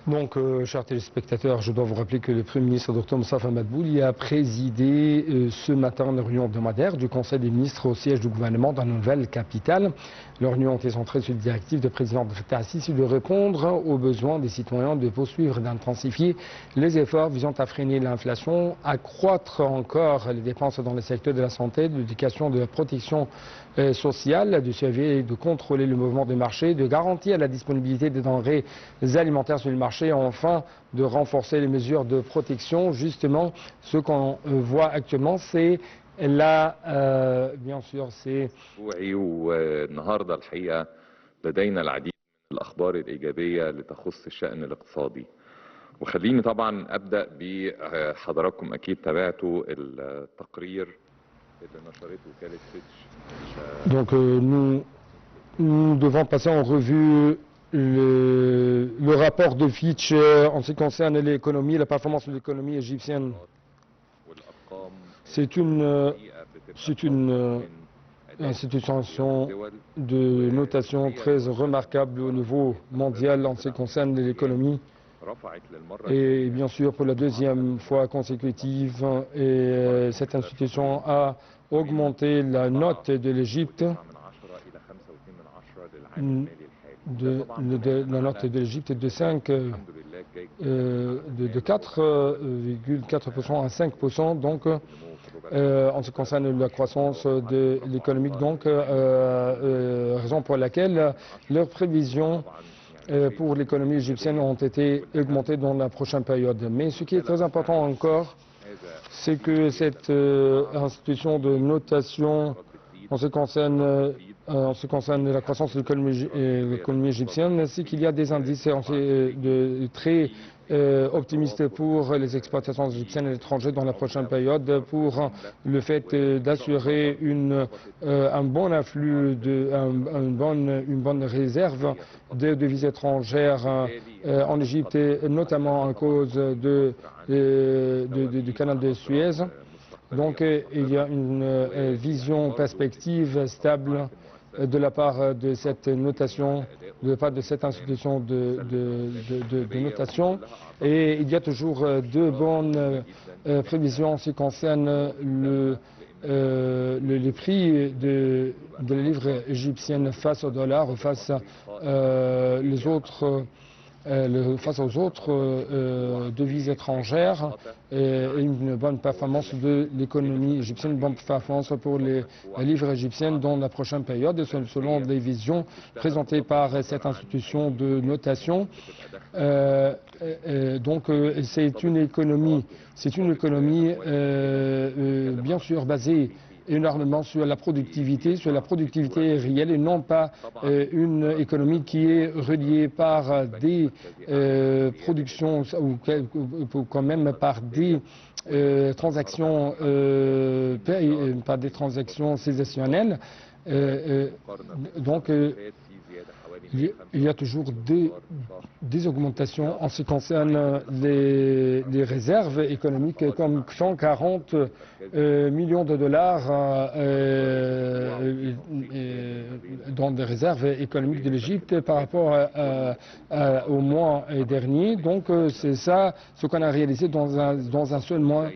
Donc, chers téléspectateurs, je dois vous rappeler que le Premier ministre Dr Moustapha Madbouli a présidé ce matin une réunion hebdomadaire du Conseil des ministres au siège du gouvernement dans la nouvelle capitale. La réunion était centrée sur les directives du président Fattah al-Sisi de répondre aux besoins des citoyens, de poursuivre et d'intensifier les efforts visant à freiner l'inflation, accroître encore les dépenses dans les secteurs de la santé, de l'éducation, de la protection sociale, de surveiller et de contrôler le mouvement des marchés, de garantir la disponibilité des denrées alimentaires sur le marché et enfin de renforcer les mesures de protection. Justement, ce qu'on voit actuellement, c'est là, bien sûr, c'est... والنهارده الحقيقه لدينا العديد من الاخبار الايجابيه لتخص الشان الاقتصادي. وخليني طبعا ابدا بحضراتكم اكيد تابعتوا التقرير اللي نشرته وكاله فيتش. Donc nous devons passer en revue le rapport de Fitch en ce qui concerne l'économie, la performance de l'économie égyptienne. C'est une institution de notation très remarquable au niveau mondial en ce qui concerne l'économie. Et bien sûr, pour la deuxième fois consécutive, cette institution a augmenté la note de l'Égypte la note de l'Égypte de 4,4% à 5%, donc en ce qui concerne la croissance de l'économique, donc raison pour laquelle leurs prévisions pour l'économie égyptienne ont été augmentées dans la prochaine période. Mais ce qui est très important encore, c'est que cette institution de notation en ce qui concerne la croissance de l'économie égyptienne, c'est qu'il y a des indices très optimistes pour les exportations égyptiennes à l'étranger dans la prochaine période, pour le fait d'assurer un bon afflux, une bonne réserve de devises étrangères en Égypte, notamment à cause du canal de Suez. Donc il y a une vision perspective stable de la part de cette notation, de la part de cette institution de notation. Et il y a toujours de bonnes prévisions en ce qui concerne les prix de la livre égyptienne face au dollar, face face aux autres devises étrangères, et une bonne performance de l'économie égyptienne, une bonne performance pour la livre égyptienne dans la prochaine période, selon les visions présentées par cette institution de notation. Donc c'est une économie bien sûr basée énormément sur la productivité réelle et non pas une économie qui est reliée par des productions ou quand même par des transactions saisonnières. Donc il y a toujours des augmentations en ce qui concerne les réserves économiques, comme 140 millions de dollars dans des réserves économiques de l'Égypte par rapport au mois dernier. Donc c'est ça ce qu'on a réalisé dans un seul mois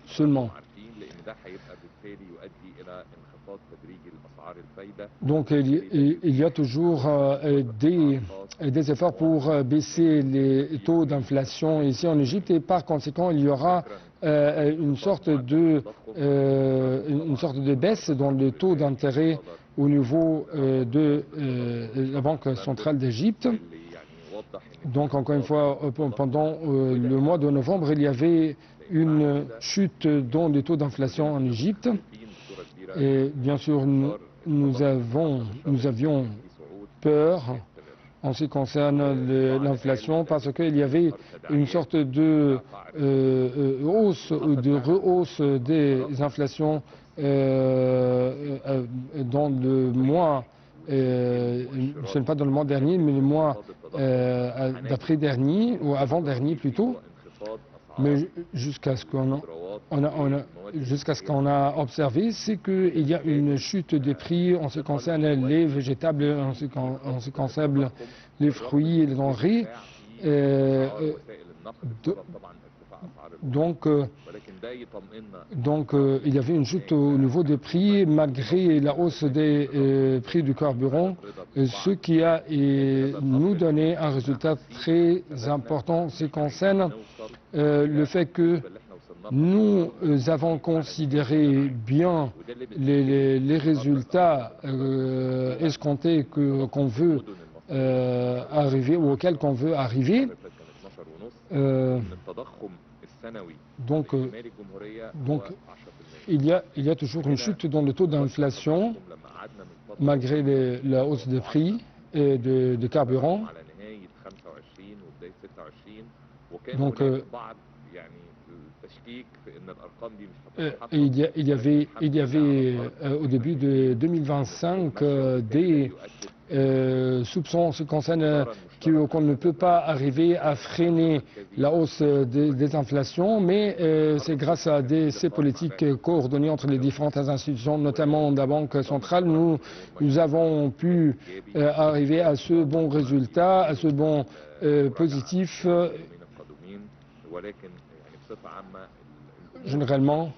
seulement. Donc il y a toujours des efforts pour baisser les taux d'inflation ici en Égypte et par conséquent il y aura une sorte de baisse dans le taux d'intérêt au niveau de la Banque centrale d'Égypte. Donc encore une fois, pendant le mois de novembre, il y avait une chute dans les taux d'inflation en Égypte. Et bien sûr, nous avions peur en ce qui concerne l'inflation parce qu'il y avait une sorte de rehausse des inflations dans le mois, ce n'est pas dans le mois dernier, mais le mois d'après-dernier, ou avant-dernier plutôt. Mais jusqu'à ce qu'on a observé, c'est qu'il y a une chute des prix en ce qui concerne les végétables, en ce qui concerne les fruits et les denrées. il y avait une chute au niveau des prix malgré la hausse des prix du carburant, ce qui a nous donné un résultat très important. Ce qui concerne le fait que nous avons considéré bien les résultats escomptés qu'on veut arriver ou auxquels qu'on veut arriver. Donc, il y a toujours une chute dans le taux d'inflation malgré la hausse des prix et de carburant. Donc, il y avait au début de 2025 des soupçons en ce qui concerne qu'on ne peut pas arriver à freiner la hausse des inflations, mais c'est grâce à ces politiques coordonnées entre les différentes institutions, notamment la Banque centrale, nous avons pu arriver à ce bon résultat, à ce bon positif. Généralement,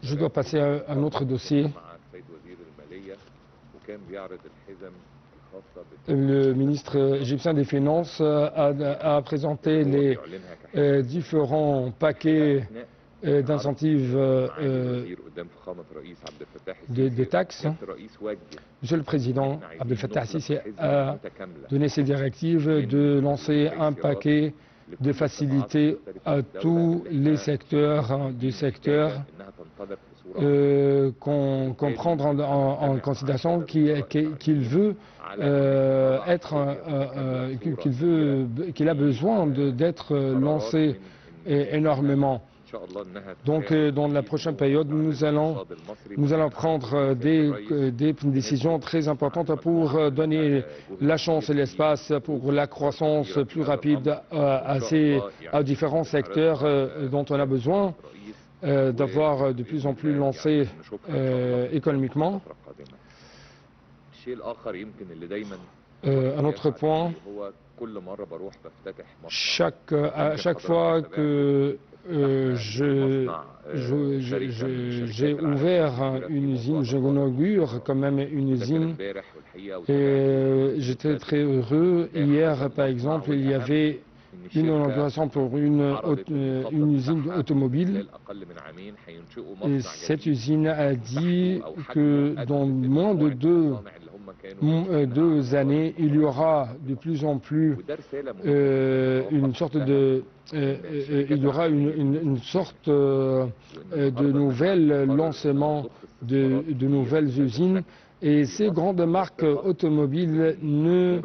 je dois passer à un autre dossier. Le ministre égyptien des Finances a présenté les différents paquets d'incentives des taxes. Monsieur le Président Abdel Fattah al-Sisi a donné ses directives de lancer un paquet de faciliter à tous les secteurs du secteur qu'on prendre en considération qu'il veut qu'il a besoin d'être lancé énormément. Donc, dans la prochaine période, nous allons prendre des décisions très importantes pour donner la chance et l'espace pour la croissance plus rapide à différents secteurs dont on a besoin d'avoir de plus en plus lancés économiquement. Un autre point, à chaque fois que j'ai ouvert une usine, j'inaugure quand même une usine et j'étais très heureux. Hier, par exemple, il y avait une inauguration pour une usine automobile. Et cette usine a dit que dans moins de deux années, il y aura de plus en plus une sorte de nouvel lancement de nouvelles usines. Et ces grandes marques automobiles ne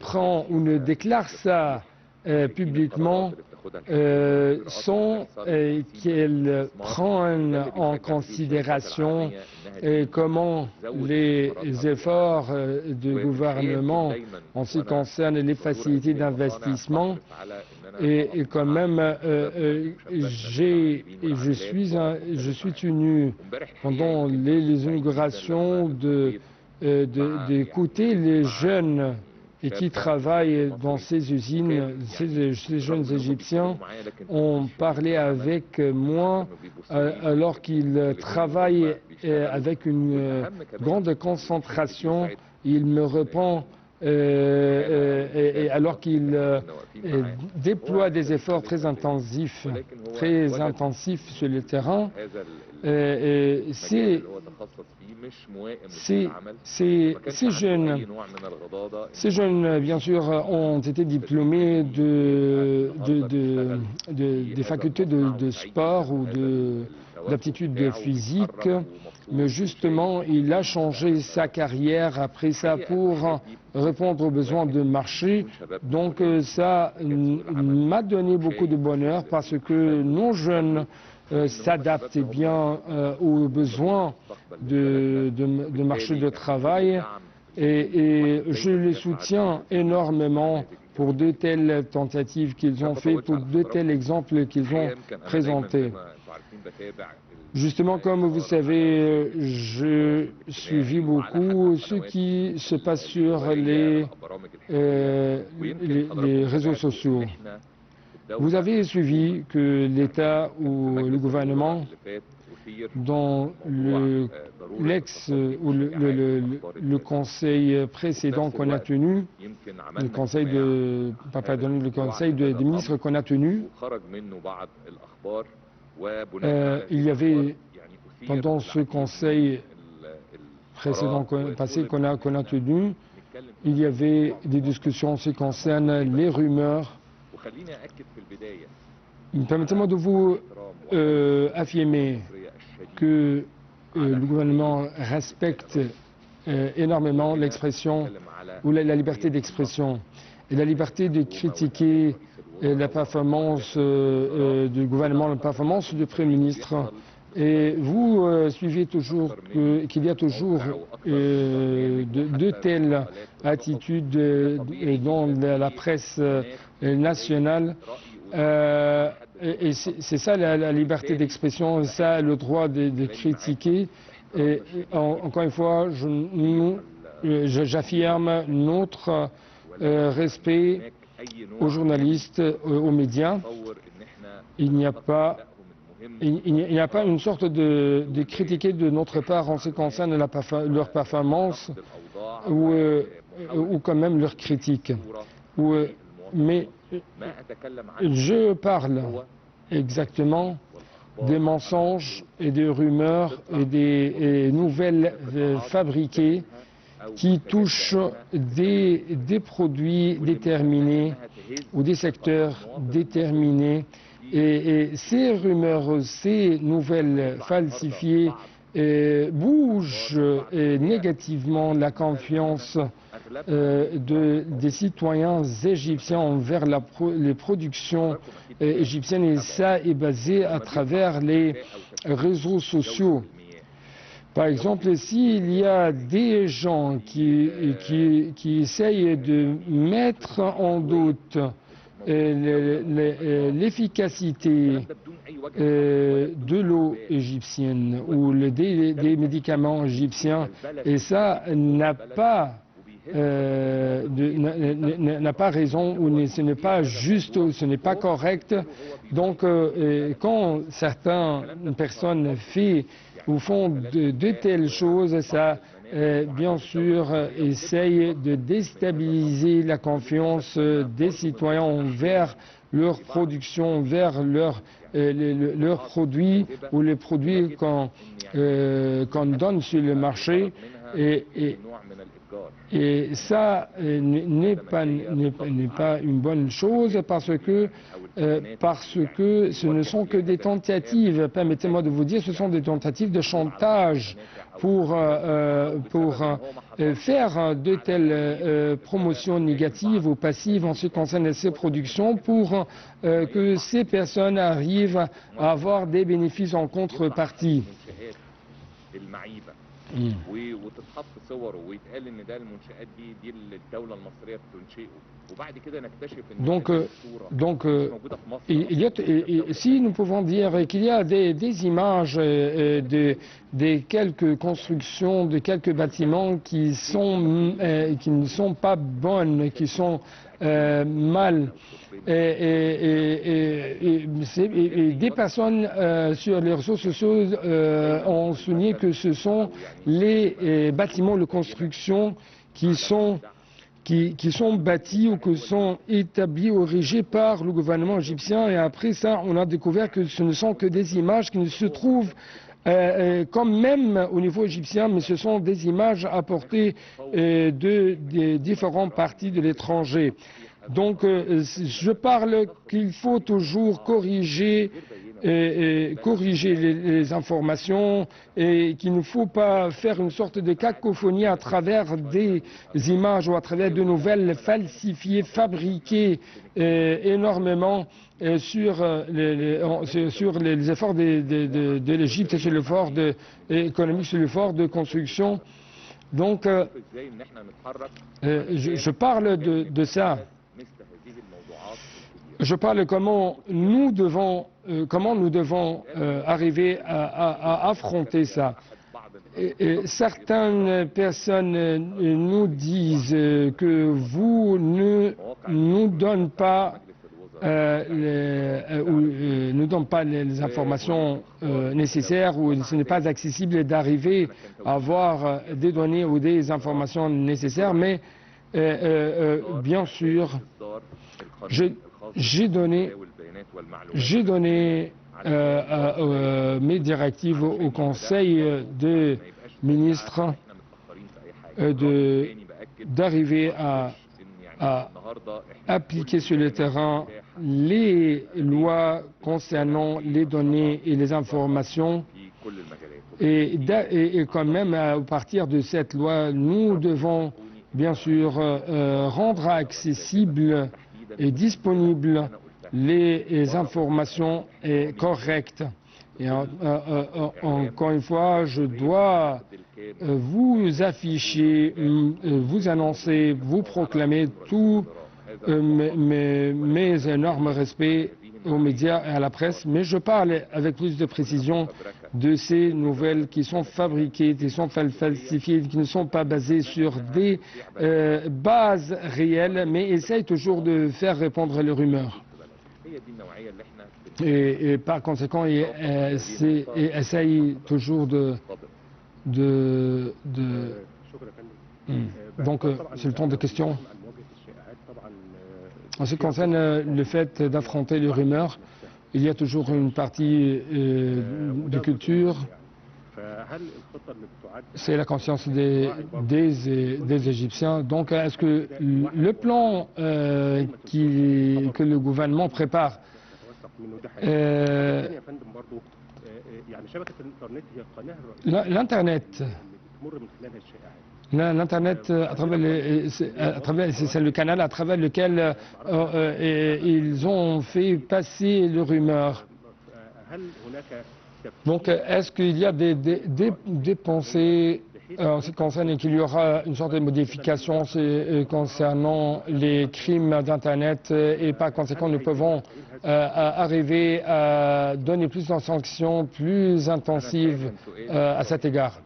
prennent ou ne déclarent ça publiquement sans qu'elles prennent en considération comment les efforts du gouvernement en ce qui concerne les facilités d'investissement et quand même je suis tenu pendant les inaugurations d'écouter les jeunes et qui travaillent dans ces usines. Ces jeunes Égyptiens ont parlé avec moi alors qu'ils travaillent avec une grande concentration. Ils me répondent alors qu'ils déploient des efforts très intensifs sur le terrain. Ces jeunes, bien sûr, ont été diplômés des facultés de sport ou d'aptitude physique, mais justement, il a changé sa carrière après ça pour répondre aux besoins de marché. Donc, ça m'a donné beaucoup de bonheur parce que nos jeunes s'adaptent bien aux besoins de marché de travail et je les soutiens énormément pour de telles tentatives qu'ils ont fait, pour de tels exemples qu'ils ont présentés. Justement, comme vous savez, je suivis beaucoup ce qui se passe sur les réseaux sociaux. Vous avez suivi que l'État ou le gouvernement, dans le conseil précédent qu'on a tenu, le conseil des ministres qu'on a tenu, il y avait, pendant ce conseil précédent passé qu'on a tenu, il y avait des discussions en ce qui concerne les rumeurs. Permettez-moi de vous affirmer que le gouvernement respecte énormément l'expression ou la liberté d'expression et la liberté de critiquer la performance du gouvernement, la performance du Premier ministre. Et vous suivez toujours qu'il y a toujours de telles attitudes dans la presse nationale. Et c'est ça la liberté d'expression, ça le droit de critiquer. Et encore une fois, j'affirme notre respect aux journalistes, aux médias. Il n'y a pas une sorte de critiquer de notre part en ce qui concerne leur performance ou quand même leur critique. Mais je parle exactement des mensonges et des rumeurs et des nouvelles fabriquées qui touchent des produits déterminés ou des secteurs déterminés. Et ces rumeurs, ces nouvelles falsifiées bougent négativement la confiance des citoyens égyptiens envers les productions égyptiennes, et ça est basé à travers les réseaux sociaux. Par exemple, s'il y a des gens qui essayent de mettre en doute l'efficacité de l'eau égyptienne ou des médicaments égyptiens, et ça n'a pas raison, ou ce n'est pas juste, ce n'est pas correct. Donc, quand certaines personnes font de telles choses, ça, bien sûr, essaye de déstabiliser la confiance des citoyens envers leur production, vers leurs produits ou les produits qu'on donne sur le marché. Et ça n'est pas une bonne chose parce que ce ne sont que des tentatives, permettez-moi de vous dire, ce sont des tentatives de chantage pour faire de telles promotions négatives ou passives en ce qui concerne ces productions pour que ces personnes arrivent à avoir des bénéfices en contrepartie. وتتحط صور ويتقال ان ده المنشآت دي الدولة المصرية بتنشئه وبعد كده نكتشف ان donc si nous pouvons dire qu'il y a des images de quelques constructions, de quelques bâtiments qui ne sont pas bonnes, qui sont mal, et des personnes sur les réseaux sociaux ont souligné que ce sont les bâtiments, les constructions qui sont bâtis ou qui sont établis ou érigés par le gouvernement égyptien. Et après ça, on a découvert que ce ne sont que des images qui ne se trouvent quand même au niveau égyptien, mais ce sont des images apportées de différentes parties de l'étranger. Donc, je parle qu'il faut toujours corriger les informations et qu'il ne faut pas faire une sorte de cacophonie à travers des images ou à travers de nouvelles falsifiées, fabriquées énormément sur les efforts de l'Égypte, sur l'effort économique, sur l'effort de construction. Donc, je parle de ça. Je parle comment nous devons arriver à affronter ça. Et certaines personnes nous disent que vous ne nous donnez pas les informations nécessaires ou ce n'est pas accessible d'arriver à avoir des données ou des informations nécessaires, mais bien sûr, j'ai donné mes directives au Conseil des ministres d'arriver à appliquer sur le terrain les lois concernant les données et les informations. Et quand même, à partir de cette loi, nous devons bien sûr rendre accessibles et disponibles les informations correctes. Et encore une fois, je dois vous afficher, vous annoncer, vous proclamer tous mes énormes respects aux médias et à la presse, mais je parle avec plus de précision de ces nouvelles qui sont fabriquées, qui sont falsifiées, qui ne sont pas basées sur des bases réelles, mais essayent toujours de faire répondre les rumeurs. Et par conséquent, essayent toujours Donc, c'est le temps de questions. En ce qui concerne le fait d'affronter les rumeurs, il y a toujours une partie de culture. C'est la conscience des Égyptiens. Donc, est-ce que le plan que le gouvernement prépare l'Internet, c'est le canal à travers lequel ils ont fait passer les rumeurs. Donc, est-ce qu'il y a des pensées en ce qui concerne qu'il y aura une sorte de modification concernant les crimes d'Internet et par conséquent, nous pouvons arriver à donner plus de sanctions plus intensives à cet égard?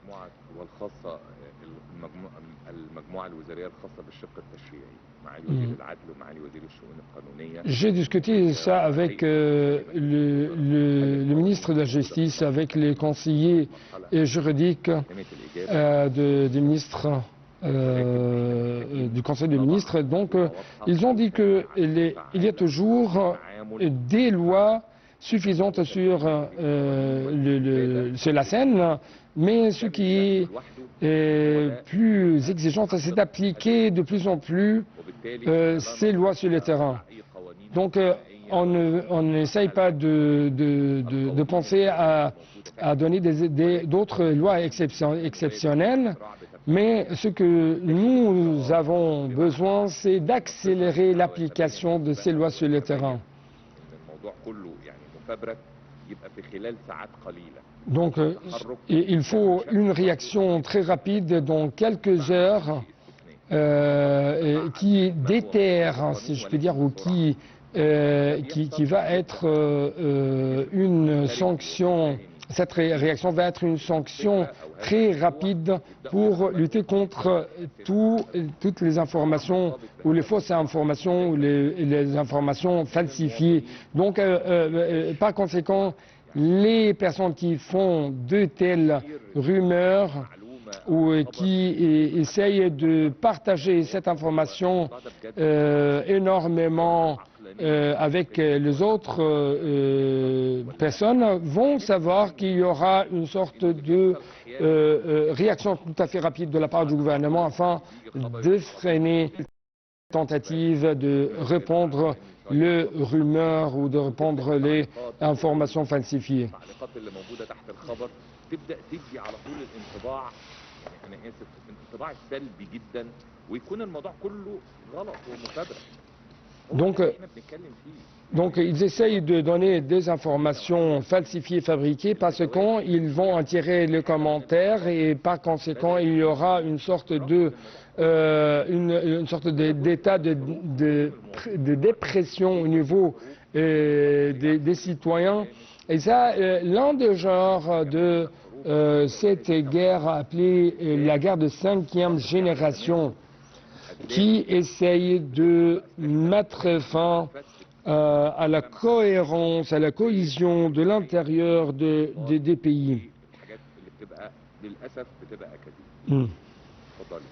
J'ai discuté ça avec le ministre de la Justice, avec les conseillers juridiques du ministre du Conseil des ministres. Donc, ils ont dit qu'il y a toujours des lois suffisantes sur la scène, mais ce qui est plus exigeant, c'est d'appliquer de plus en plus ces lois sur le terrain. Donc, on n'essaye pas de penser à donner d'autres lois exceptionnelles, mais ce que nous avons besoin, c'est d'accélérer l'application de ces lois sur le terrain. Donc, il faut une réaction très rapide dans quelques heures qui déterre, si je peux dire, ou qui va être une sanction. Cette réaction va être une sanction très rapide pour lutter contre toutes les informations ou les fausses informations ou les informations falsifiées. Donc, par conséquent, les personnes qui font de telles rumeurs ou qui essayent de partager cette information énormément avec les autres personnes vont savoir qu'il y aura une sorte de réaction tout à fait rapide de la part du gouvernement afin de freiner la tentative de répondre les rumeurs ou de répondre les informations falsifiées. Donc, ils essayent de donner des informations falsifiées, fabriquées, parce qu'ils vont en tirer les commentaires et par conséquent, il y aura une sorte d'état de dépression au niveau des citoyens. Et ça, l'un des genres de cette guerre appelée la guerre de 5e génération, qui essaye de mettre fin à la cohérence, à la cohésion de l'intérieur des pays. الحاجات اللي بتبقى للاسف بتبقى اكاذيب. Mm. اتفضلي.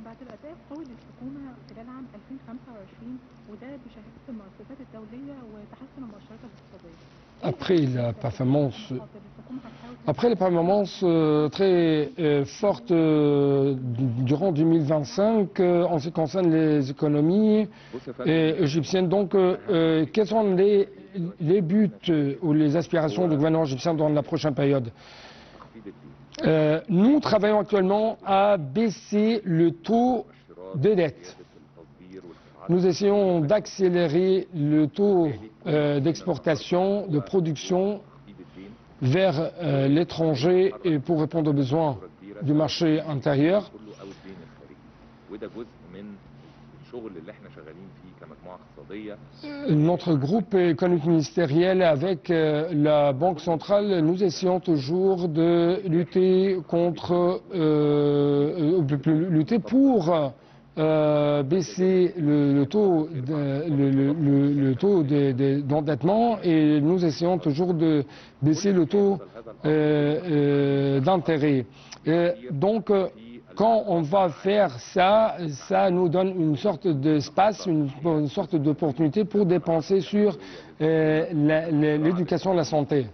بعد الأداء القوي للحكومة خلال عام 2025 وده بشهادة المؤسسات الدولية وتحسن المؤشرات الاقتصادية. Après les performances très fortes durant 2025 en ce qui concerne les économies égyptiennes, donc quels sont les buts ou les aspirations du gouvernement égyptien dans la prochaine période? Nous travaillons actuellement à baisser le taux de dette. Nous essayons d'accélérer le taux d'exportation, de production vers l'étranger et pour répondre aux besoins du marché intérieur. Notre groupe économique ministériel avec la Banque centrale, nous essayons toujours de lutter pour baisser le taux d'endettement et nous essayons toujours de baisser le taux d'intérêt. Donc, quand on va faire ça, ça nous donne une sorte d'espace, une sorte d'opportunité pour dépenser sur l'éducation et la santé.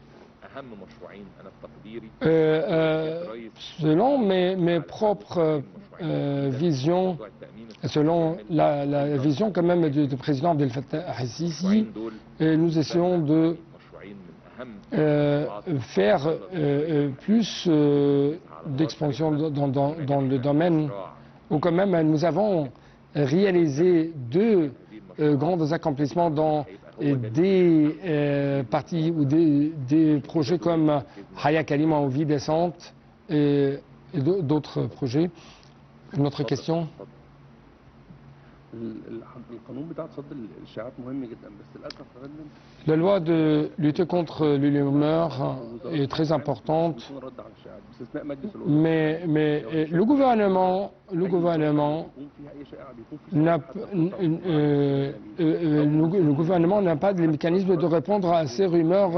Selon mes propres visions, selon la vision quand même du président Abdel Fattah al-Sisi, nous essayons de faire plus d'expansion dans le domaine où quand même nous avons réalisé deux grands accomplissements dans des parties ou des projets comme Haya Kalima ou Vie décente et d'autres projets. Une autre question? La loi de lutter contre les rumeurs est très importante, mais le gouvernement n'a pas de mécanisme de répondre à ces rumeurs,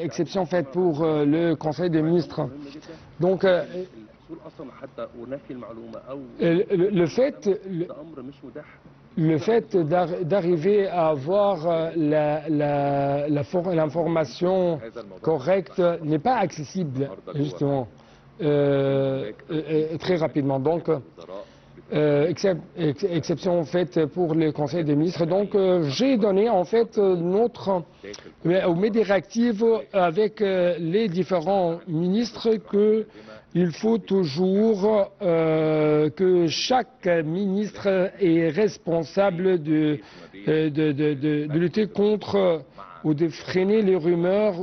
exception faite pour le Conseil des ministres. Donc, le fait d'arriver à avoir l'information correcte n'est pas accessible, justement, très rapidement. Donc, exception faite pour le Conseil des ministres. Donc, j'ai donné en fait mes directives avec les différents ministres qu'il faut toujours que chaque ministre est responsable de lutter contre ou de freiner les rumeurs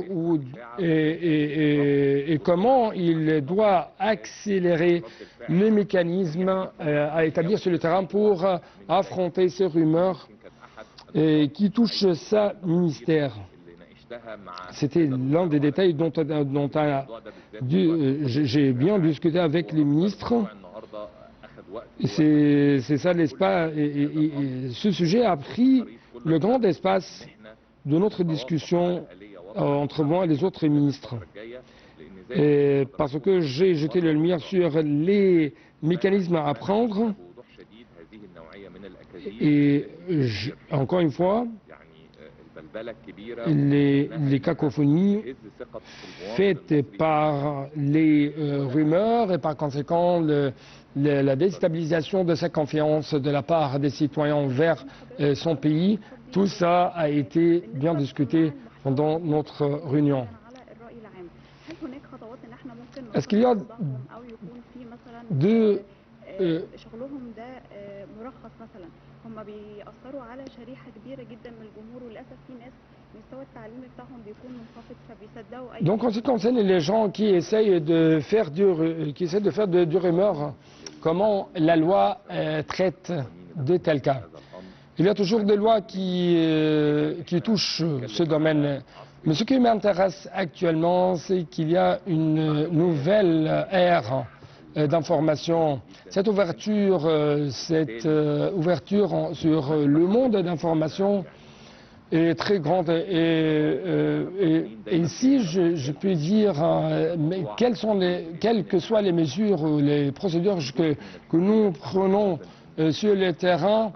et comment il doit accélérer les mécanismes à établir sur le terrain pour affronter ces rumeurs qui touchent sa ministère. C'était l'un des détails dont j'ai bien discuté avec les ministres. C'est ça l'espace. Et ce sujet a pris le grand espace de notre discussion entre moi et les autres ministres. Et parce que j'ai jeté la lumière sur les mécanismes à prendre. Et encore une fois, les cacophonies faites par les rumeurs et par conséquent la déstabilisation de sa confiance de la part des citoyens vers son pays, tout ça a été bien discuté pendant notre réunion. Est-ce qu'il y a deux Donc en ce qui concerne les gens qui essayent de faire du rumeur, comment la loi traite de tels cas? Il y a toujours des lois qui touchent ce domaine. Mais ce qui m'intéresse actuellement, c'est qu'il y a une nouvelle ère d'information. Cette ouverture sur le monde d'information est très grande. Et si je peux dire, mais quelles que soient les mesures ou les procédures que nous prenons sur le terrain,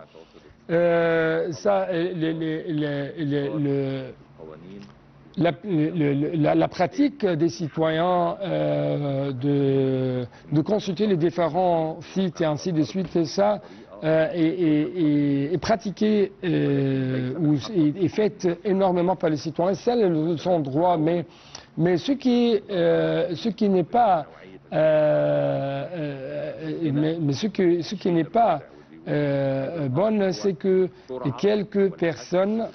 la pratique des citoyens de consulter les différents sites et ainsi de suite, et ça est pratiqué ou est fait énormément par les citoyens. C'est son droit, mais ce qui n'est pas ce qui n'est pas bonne, c'est que quelques personnes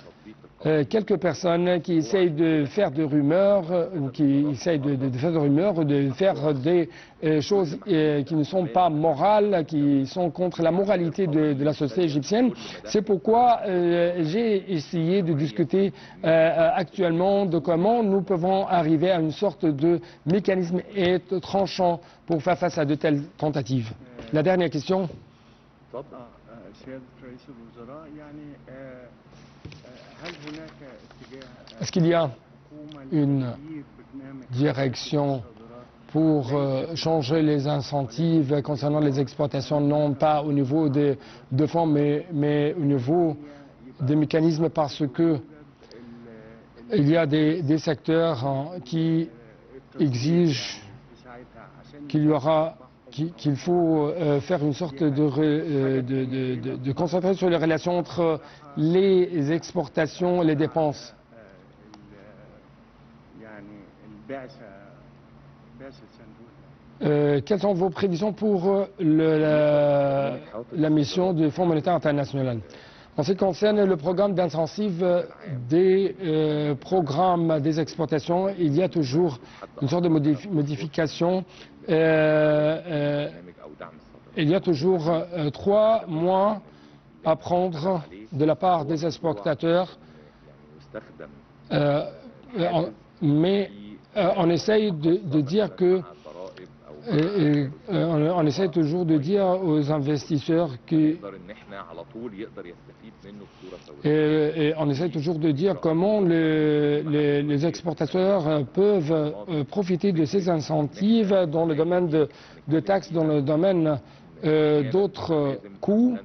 qui essayent de faire des rumeurs, ou qui essayent de faire des rumeurs, ou de faire des choses qui ne sont pas morales, qui sont contre la moralité de la société égyptienne. C'est pourquoi j'ai essayé de discuter actuellement de comment nous pouvons arriver à une sorte de mécanisme tranchant pour faire face à de telles tentatives. La dernière question. Est-ce qu'il y a une direction pour changer les incentives concernant les exportations, non pas au niveau de fonds, mais au niveau des mécanismes, parce que il y a des secteurs qui exigent qu'il faut faire une sorte de concentrer sur les relations entre les exportations et les dépenses. Quelles sont vos prévisions pour la mission du Fonds monétaire international? En ce qui concerne le programme d'incentive des programmes des exportations, il y a toujours une sorte de modification. Il y a toujours 3 mois à prendre de la part des exportateurs, mais on essaye de dire que on essaie toujours de dire aux investisseurs et on essaie toujours de dire comment les exportateurs peuvent profiter de ces incentives dans le domaine de taxes, dans le domaine d'autres coûts.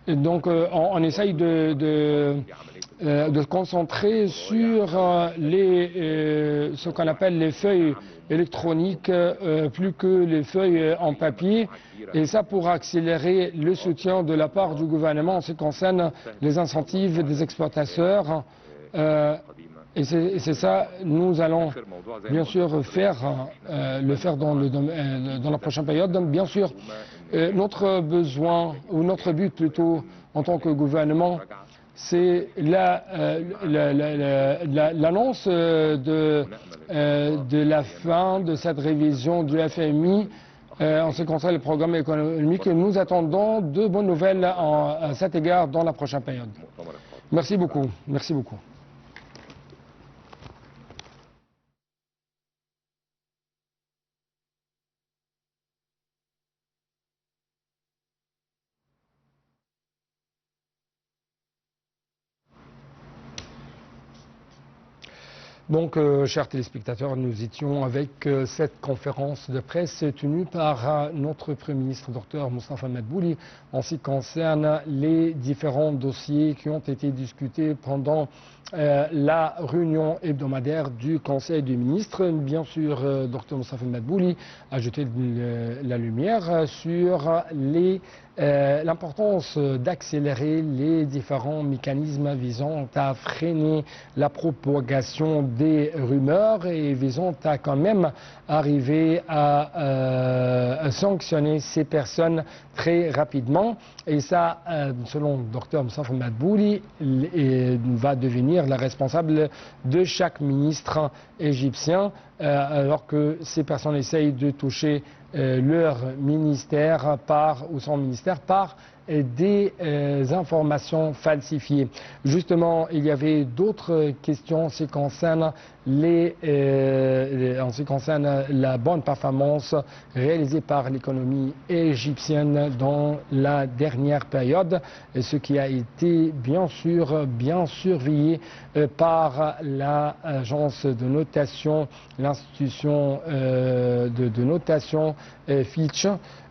Donc on essaye de concentrer sur ce qu'on appelle les feuilles électroniques plus que les feuilles en papier, et ça pour accélérer le soutien de la part du gouvernement en ce qui concerne les incentives des exportateurs. Et c'est ça, nous allons bien sûr le faire dans la prochaine période. Donc, bien sûr, notre besoin, ou notre but plutôt, en tant que gouvernement, c'est l'annonce de la fin de cette révision du FMI en ce qui concerne le programme économique. Nous attendons de bonnes nouvelles à cet égard dans la prochaine période. Merci beaucoup. Merci beaucoup. Donc, chers téléspectateurs, nous étions avec cette conférence de presse tenue par notre Premier ministre, Dr Moustapha Madbouli, en ce qui concerne les différents dossiers qui ont été discutés pendant la réunion hebdomadaire du Conseil des ministres. Bien sûr, Dr Moustapha Madbouli a jeté la lumière sur l'importance d'accélérer les différents mécanismes visant à freiner la propagation des rumeurs et visant à quand même arriver à sanctionner ces personnes très rapidement. Et ça, selon Dr Moustapha Madbouli, va devenir la responsable de chaque ministre égyptien alors que ces personnes essayent de toucher leur ministère ou son ministère par des informations falsifiées. Justement, il y avait d'autres questions en ce qui concerne la bonne performance réalisée par l'économie égyptienne dans la dernière période, ce qui a été bien sûr bien surveillé par l'agence de notation, l'institution de notation Fitch,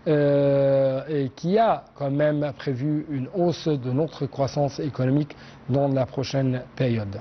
et qui a quand même prévu une hausse de notre croissance économique dans la prochaine période.